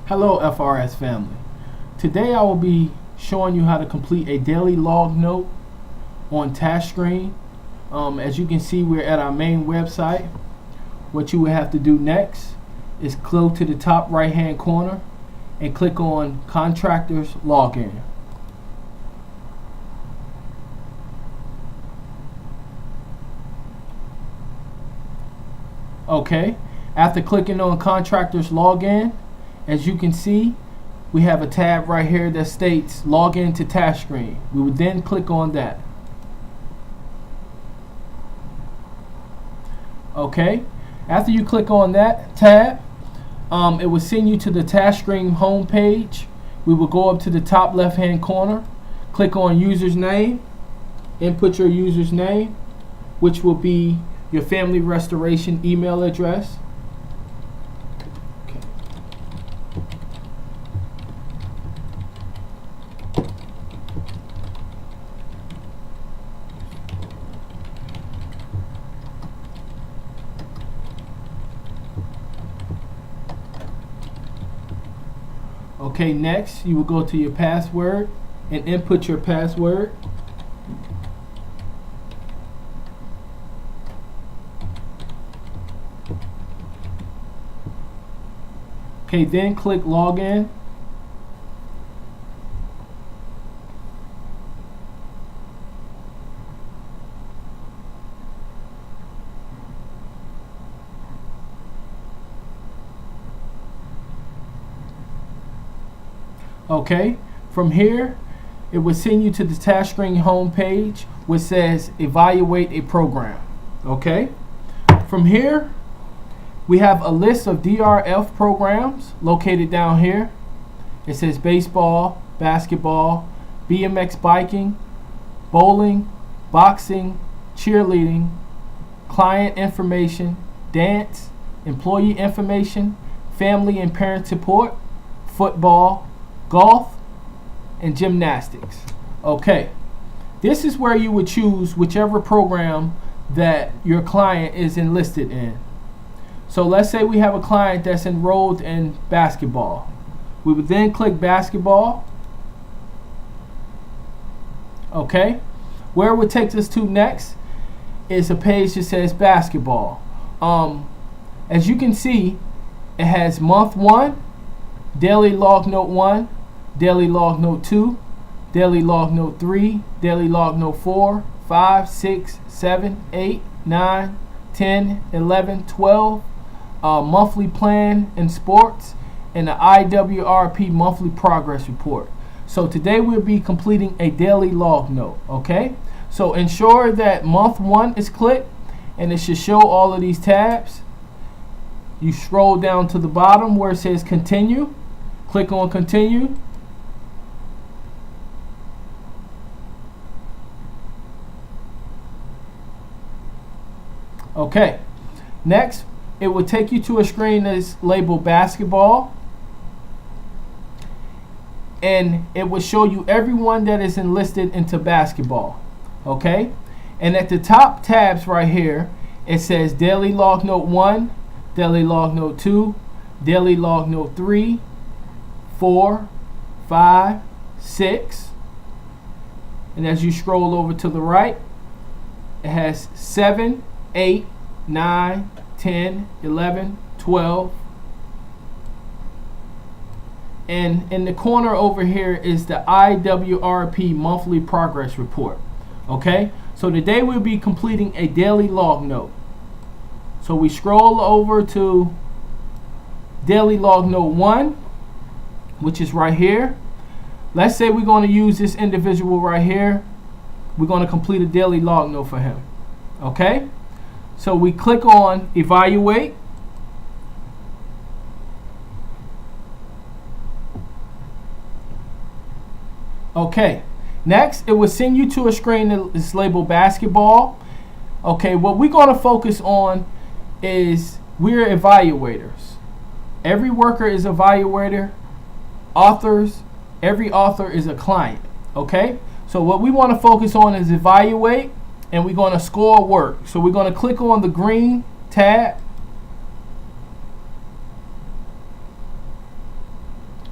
Hello FRS family. Today I will be showing you how to complete a daily log note on Taskstream. As you can see, we're at our main website. What you will have to do next is go to the top right hand corner and click on Contractors Login. Okay, after clicking on Contractors Login, as you can see, we have a tab right here that states Login to Taskstream. We would then click on that. Okay, after you click on that tab, it will send you to the Taskstream home page. We will go up to the top left hand corner, click on user's name, input your user's name, which will be your family restoration email address. Okay, next you will go to your password and input your password. Okay, then click Login. Okay, from here it will send you to the Taskstream home page which says evaluate a program. Okay, from here we have a list of DRF programs located down here. It says baseball, basketball, BMX biking, bowling, boxing, cheerleading, client information, dance, employee information, family and parent support, football, golf, and gymnastics. Okay, this is where you would choose whichever program that your client is enlisted in. So let's say we have a client that's enrolled in basketball. We would then click basketball. Okay, where it would take us to next is a page that says basketball. As you can see, it has month 1, daily log note 1, daily log note 2, daily log note 3, daily log note 4, 5, 6, 7, 8, 9, 10, 11, 12, monthly plan in sports, and the IWRP monthly progress report. So today we'll be completing a daily log note. Okay, so ensure that month 1 is clicked and it should show all of these tabs. You scroll down to the bottom where it says continue, click on continue. Okay, next it will take you to a screen that's labeled basketball, and it will show you everyone that is enlisted into basketball. Okay, and at the top tabs right here it says daily log note 1, daily log note 2, daily log note 3, 4, 5, 6, and as you scroll over to the right it has 7, 8, 9, 10, 11, 12, and in the corner over here is the IWRP monthly progress report. Okay, so today we'll be completing a daily log note. So we scroll over to daily log note 1, which is right here. Let's say we're going to use this individual right here. We're going to complete a daily log note for him. Okay, so we click on evaluate. Okay, next it will send you to a screen that is labeled basketball. Okay, what we're going to focus on is we're evaluators. Every worker is evaluator. Authors, every author is a client. Okay, so what we want to focus on is evaluate, and we're going to score work. So we're going to click on the green tab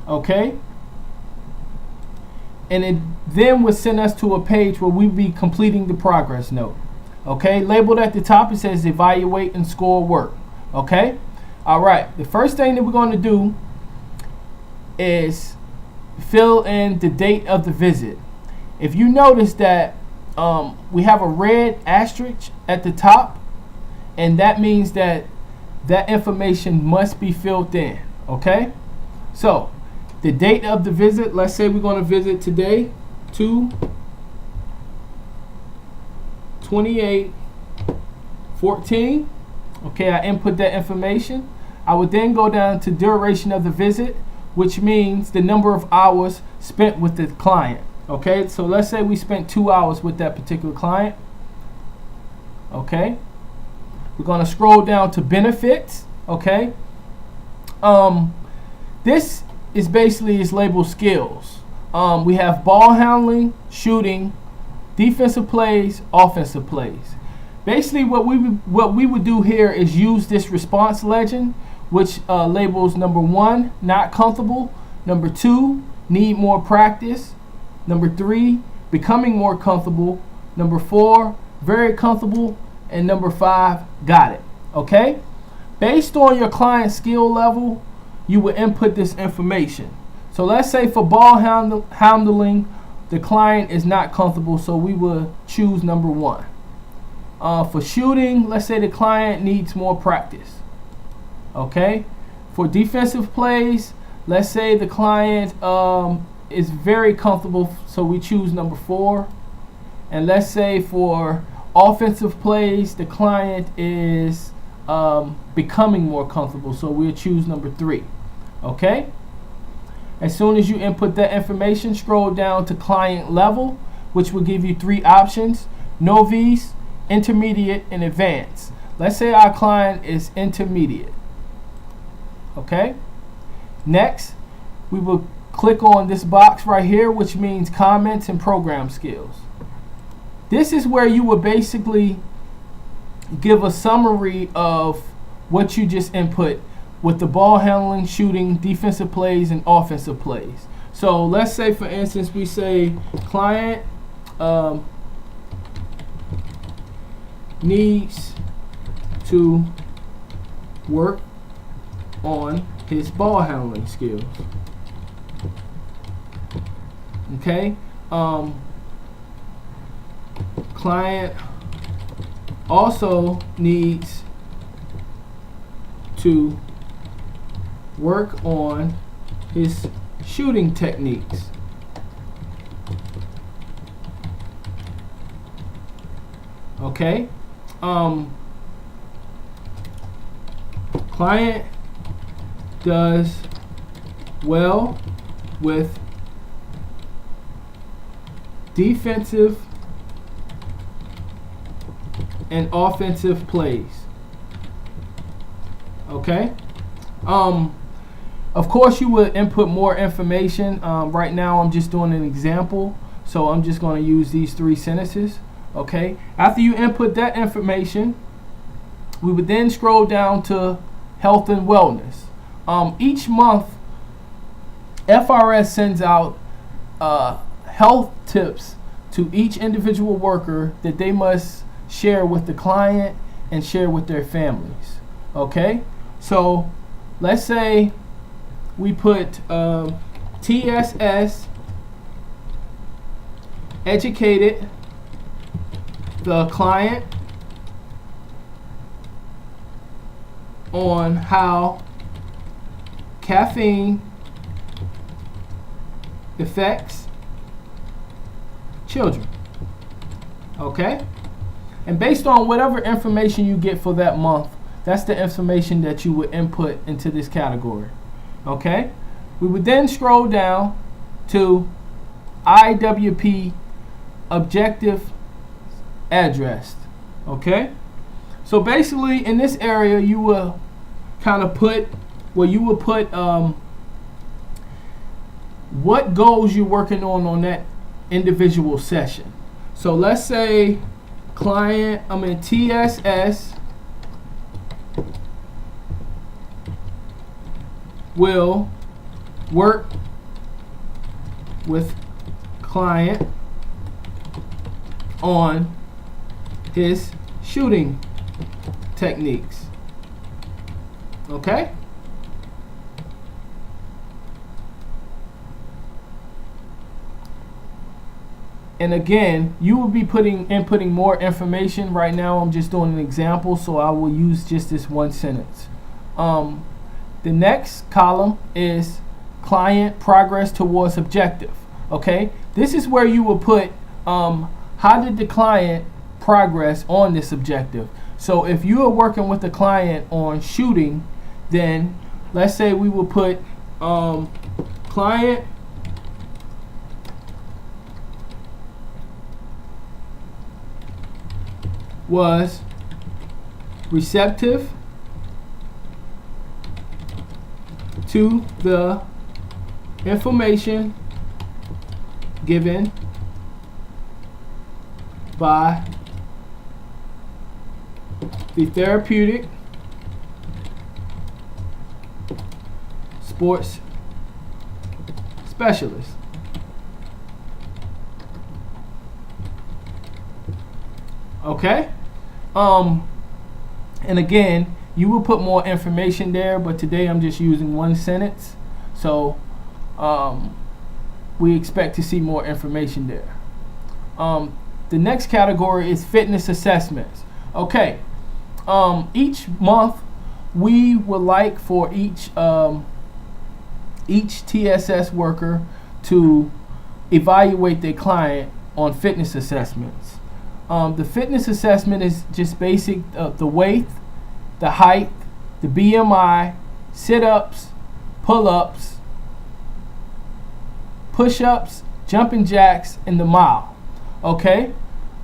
Okay? And it then would send us to a page where we'd be completing the progress note. Okay? Labeled at the top, it says evaluate and score work. Okay? All right. The first thing that we're going to do is fill in the date of the visit. If you notice that we have a red asterisk at the top, and that means that that information must be filled in. Okay? So, the date of the visit, let's say we're going to visit today, 2/28/14. Okay, I input that information. I would then go down to duration of the visit, which means the number of hours spent with the client. Okay, so let's say we spent 2 hours with that particular client. Okay, we're going to scroll down to benefits. Okay, this is basically is labeled skills. We have ball handling, shooting, defensive plays, offensive plays. Basically, what we would do here is use this response legend, which labels number 1, not comfortable, number 2, need more practice, number 3, becoming more comfortable, number 4, very comfortable, and number 5, got it. Okay? Based on your client's skill level, you would input this information. So let's say for ball handling, the client is not comfortable, so we will choose number 1. For shooting, let's say the client needs more practice. Okay? For defensive plays, let's say the client is very comfortable, so we choose number 4. And let's say for offensive plays, the client is becoming more comfortable, so we'll choose number 3. Okay? As soon as you input that information, scroll down to client level, which will give you 3 options: novice, intermediate, and advanced. Let's say our client is intermediate. Okay? Next, we will click on this box right here, which means comments and program skills. This is where you will basically give a summary of what you just input with the ball handling, shooting, defensive plays, and offensive plays. So let's say, for instance, we say client needs to work on his ball handling skills. Okay? Client also needs to work on his shooting techniques. Okay? Client does well with defensive and offensive plays. Okay? Of course, you would input more information. Right now, I'm just doing an example, so I'm just going to use these 3 sentences. Okay? After you input that information, we would then scroll down to health and wellness. Each month, FRS sends out health tips to each individual worker that they must share with the client and share with their families. Okay? So let's say we put TSS educated the client on how caffeine affects children. Okay? And based on whatever information you get for that month, that's the information that you would input into this category. Okay? We would then scroll down to IWP objective addressed. Okay? So basically in this area you will kind of put what goals you're working on that individual session. So let's say client, I'm in TSS will work with client on his shooting techniques. Okay? And again, you will be inputting more information. Right now I'm just doing an example, so I will use just this one sentence. The next column is client progress towards objective. Okay, this is where you will put how did the client progress on this objective. So if you are working with the client on shooting, then let's say we will put client was receptive to the information given by the therapeutic sports specialist. Okay? And again, you will put more information there, but today I'm just using one sentence. So we expect to see more information there. The next category is fitness assessments. Okay. Each month we would like for each TSS worker to evaluate their client on fitness assessments. The fitness assessment is just basic, the weight, the height, the BMI, sit-ups, pull-ups, push-ups, jumping jacks, and the mile. Okay?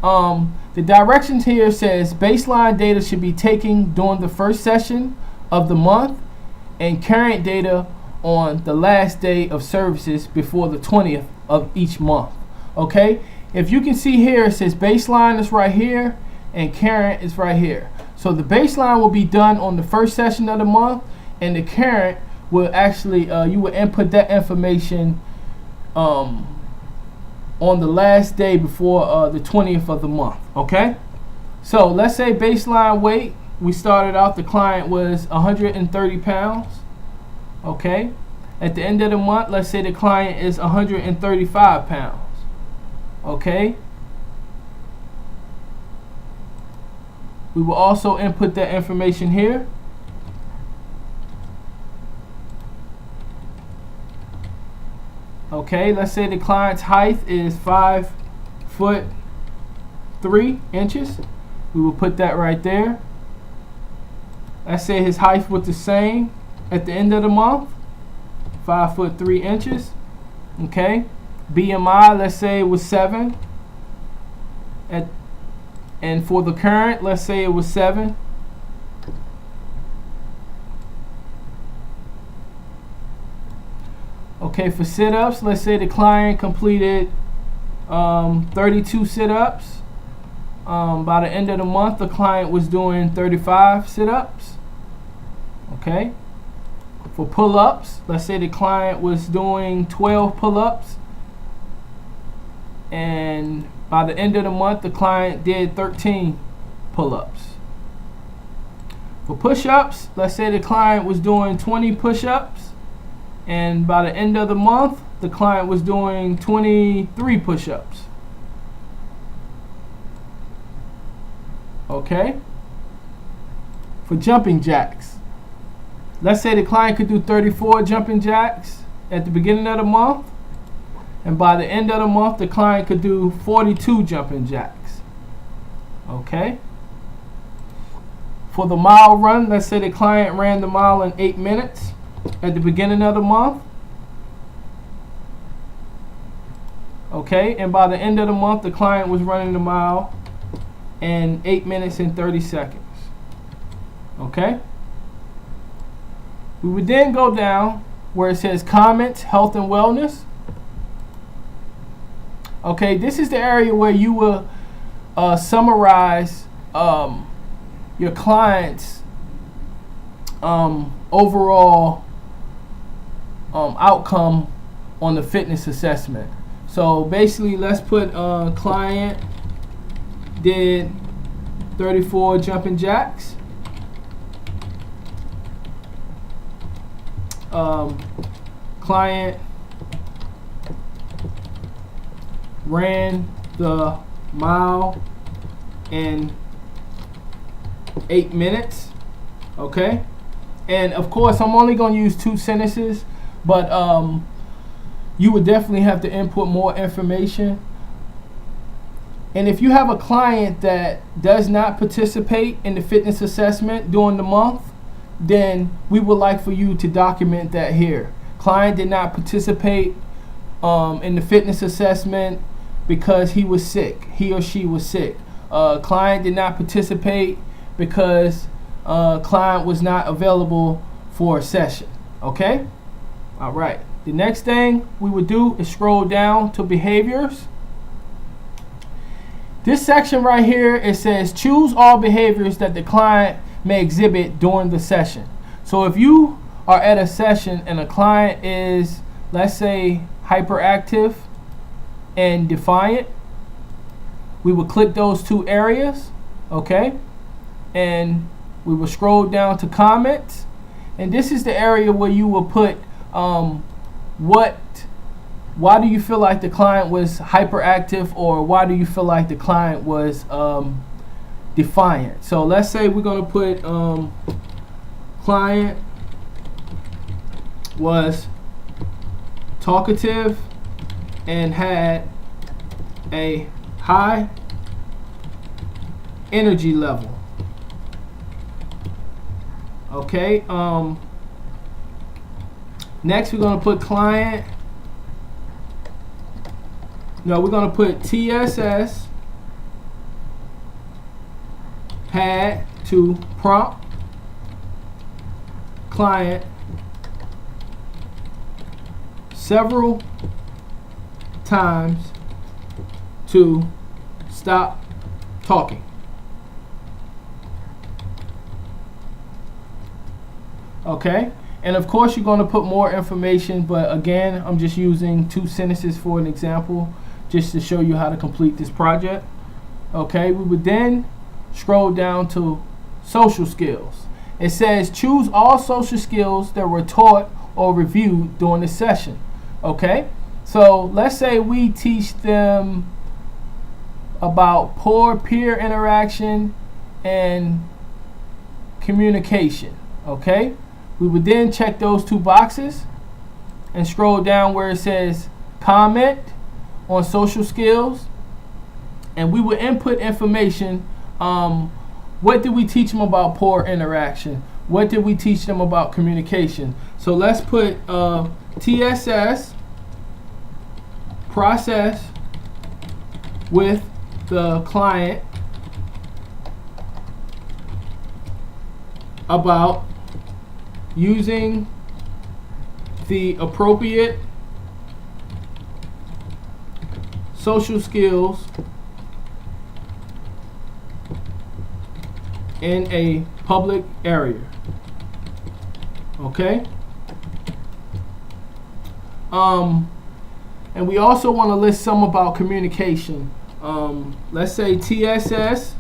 The directions here says baseline data should be taken during the first session of the month and current data on the last day of services before the 20th of each month. Okay? If you can see here, it says baseline is right here and current is right here. So the baseline will be done on the first session of the month, and the current will actually, you will input that information on the last day before the 20th of the month. Okay? So let's say baseline weight, we started out, the client was 130 pounds. Okay? At the end of the month, let's say the client is 135 pounds. Okay. We will also input that information here. Okay, let's say the client's height is 5'3". We will put that right there. Let's say his height was the same at the end of the month, 5'3". Okay. BMI, let's say it was 7. And for the current, let's say it was 7. Okay, for sit-ups, let's say the client completed 32 sit-ups. By the end of the month, the client was doing 35 sit-ups. Okay. For pull-ups, let's say the client was doing 12 pull-ups. And by the end of the month, the client did 13 pull-ups. For push-ups, let's say the client was doing 20 push-ups, and by the end of the month, the client was doing 23 push-ups. Okay? For jumping jacks, let's say the client could do 34 jumping jacks at the beginning of the month, and by the end of the month, the client could do 42 jumping jacks. Okay? For the mile run, let's say the client ran the mile in 8 minutes at the beginning of the month. Okay? And by the end of the month, the client was running the mile in 8 minutes and 30 seconds. Okay? We would then go down where it says comments, health and wellness. Okay, this is the area where you will summarize your client's overall outcome on the fitness assessment. So basically, let's put client did 34 jumping jacks. Client ran the mile in 8 minutes. Okay, and of course I'm only going to use 2 sentences, but you would definitely have to input more information. And if you have a client that does not participate in the fitness assessment during the month, then we would like for you to document that here. Client did not participate in the fitness assessment because he was sick. He or she was sick. Client did not participate because client was not available for a session. Okay? All right. The next thing we would do is scroll down to behaviors. This section right here, it says choose all behaviors that the client may exhibit during the session. So if you are at a session and a client is, let's say, hyperactive and defiant, we would click those 2 areas, okay? And we will scroll down to comments. And this is the area where you will put why do you feel like the client was hyperactive, or why do you feel like the client was defiant? So let's say we're going to put client was talkative and had a high energy level. Okay. Next, we're going to put client. No, we're going to put TSS had to prompt client several times to stop talking. Okay, and of course you're going to put more information, but again, I'm just using 2 sentences for an example, just to show you how to complete this project. Okay, we would then scroll down to social skills. It says choose all social skills that were taught or reviewed during the session. Okay, so let's say we teach them about poor peer interaction and communication. Okay, we would then check those 2 boxes and scroll down where it says comment on social skills, and we would input information. What did we teach them about poor interaction? What did we teach them about communication? So let's put TSS process with the client about using the appropriate social skills in a public area. Okay? And we also want to list some about communication. Let's say TSS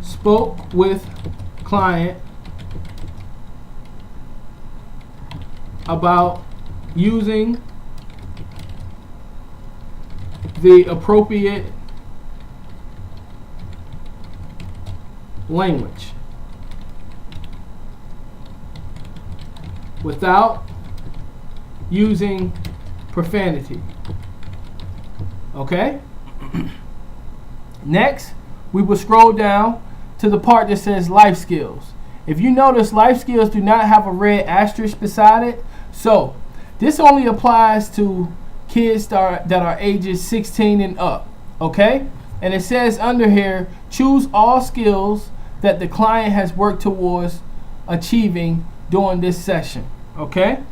spoke with client about using the appropriate language without using profanity. Okay? Next, we will scroll down to the part that says life skills. If you notice, life skills do not have a red asterisk beside it. So this only applies to kids that are ages 16 and up. Okay? And it says under here, choose all skills that the client has worked towards achieving during this session. Okay?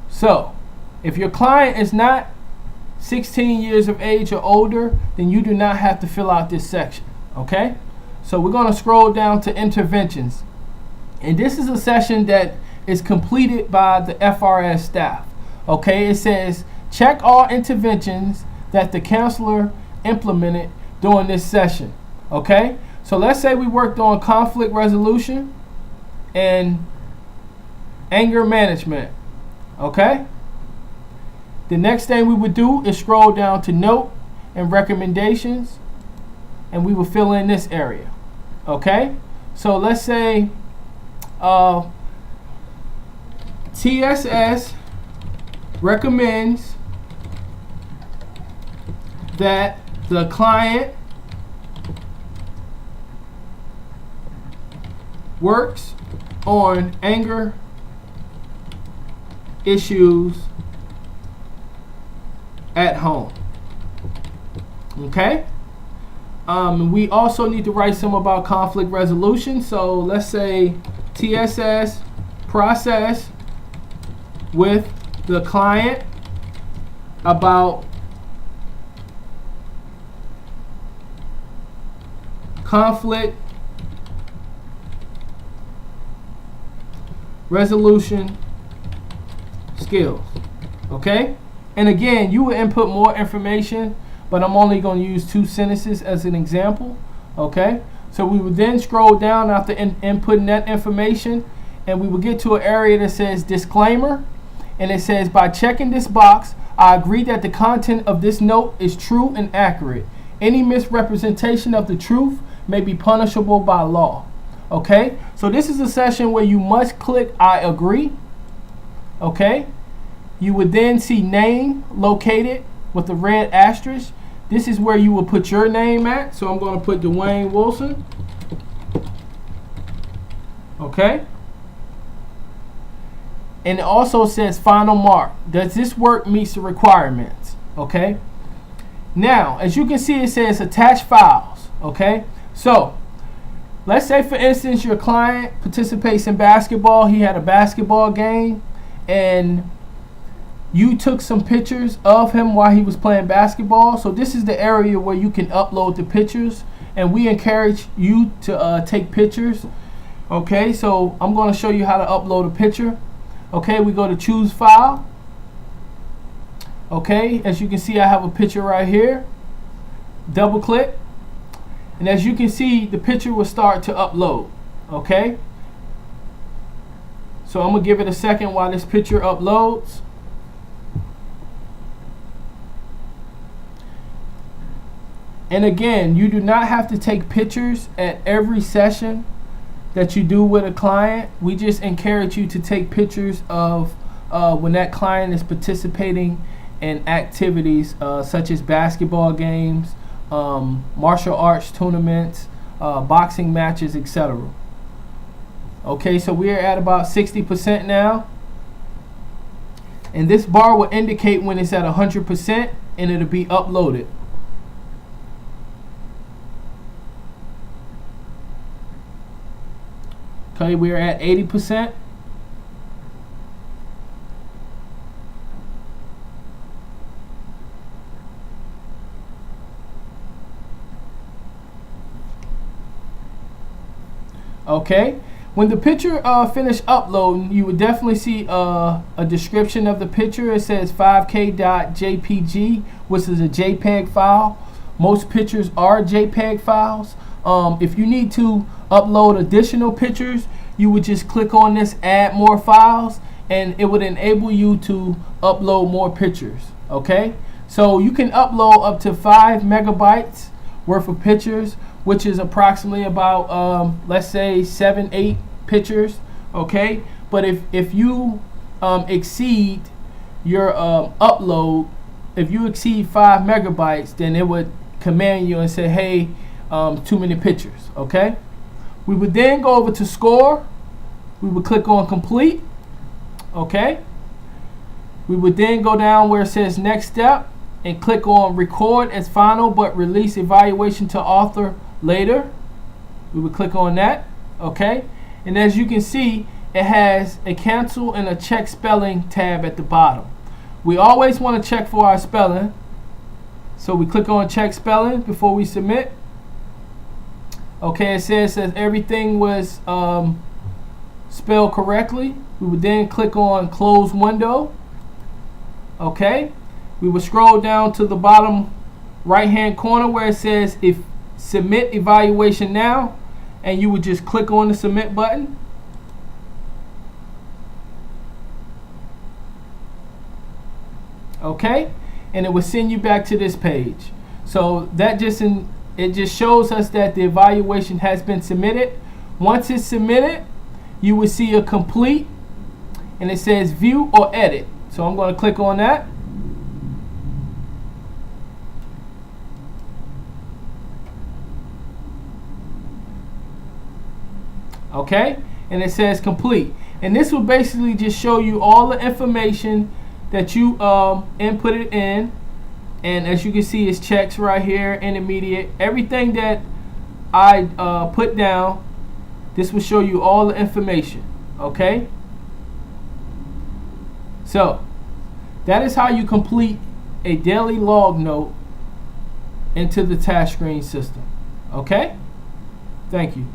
So if your client is not 16 years of age or older, then you do not have to fill out this section. Okay? So we're going to scroll down to interventions. And this is a session that is completed by the FRS staff. Okay, it says check all interventions that the counselor implemented during this session. Okay, so let's say we worked on conflict resolution and anger management. Okay, the next thing we would do is scroll down to note and recommendations, and we will fill in this area. Okay, so let's say TSS recommends that the client works on anger issues at home. Okay? We also need to write some about conflict resolution. So let's say TSS process with the client about conflict resolution skills. Okay? And again, you would input more information, but I'm only going to use 2 sentences as an example. Okay? So we would then scroll down after inputting that information, and we will get to an area that says disclaimer, and it says, by checking this box, I agree that the content of this note is true and accurate. Any misrepresentation of the truth may be punishable by law. Okay, so this is a session where you must click I agree. Okay, you would then see name located with the red asterisk. This is where you will put your name at. So I'm going to put Dwayne Wilson. Okay. And it also says final mark. Does this work meets the requirements? Okay. Now, as you can see, it says attach files. Okay. So let's say, for instance, your client participates in basketball. He had a basketball game, and you took some pictures of him while he was playing basketball. So this is the area where you can upload the pictures, and we encourage you to take pictures. Okay, so I'm going to show you how to upload a picture. Okay, we go to choose file. Okay, as you can see, I have a picture right here. Double click, and as you can see, the picture will start to upload. Okay, so I'm going to give it a second while this picture uploads. And again, you do not have to take pictures at every session that you do with a client. We just encourage you to take pictures of when that client is participating in activities such as basketball games, martial arts tournaments, boxing matches, etc. Okay, so we are at about 60% now. And this bar will indicate when it's at 100%, and it'll be uploaded. Okay, we're at 80%. Okay, when the picture finished uploading, you would definitely see a description of the picture. It says 5K.jpg, which is a JPEG file. Most pictures are JPEG files. If you need to upload additional pictures, you would just click on this add more files, and it would enable you to upload more pictures. Okay, so you can upload up to 5 megabytes worth of pictures, which is approximately about let's say 7-8 pictures. Okay, but if you exceed your upload, if you exceed 5 megabytes, then it would command you and say, hey, too many pictures. Okay, we would then go over to score. We would click on complete. Okay, we would then go down where it says next step and click on record as final but release evaluation to author later. We would click on that. Okay, and as you can see, it has a cancel and a check spelling tab at the bottom. We always want to check for our spelling, so we click on check spelling before we submit. Okay, it says that everything was spelled correctly, we would then click on close window. Okay, we would scroll down to the bottom right hand corner where it says if submit evaluation now, and you would just click on the submit button. Okay, and it will send you back to this page. So that it just shows us that the evaluation has been submitted. Once it's submitted, you will see a complete, and it says view or edit. So I'm going to click on that. Okay, and it says complete. And this will basically just show you all the information that you inputted in. And as you can see, it's checks right here, intermediate, everything that I put down. This will show you all the information. Okay, so that is how you complete a daily log note into the Taskstream system. Okay, thank you.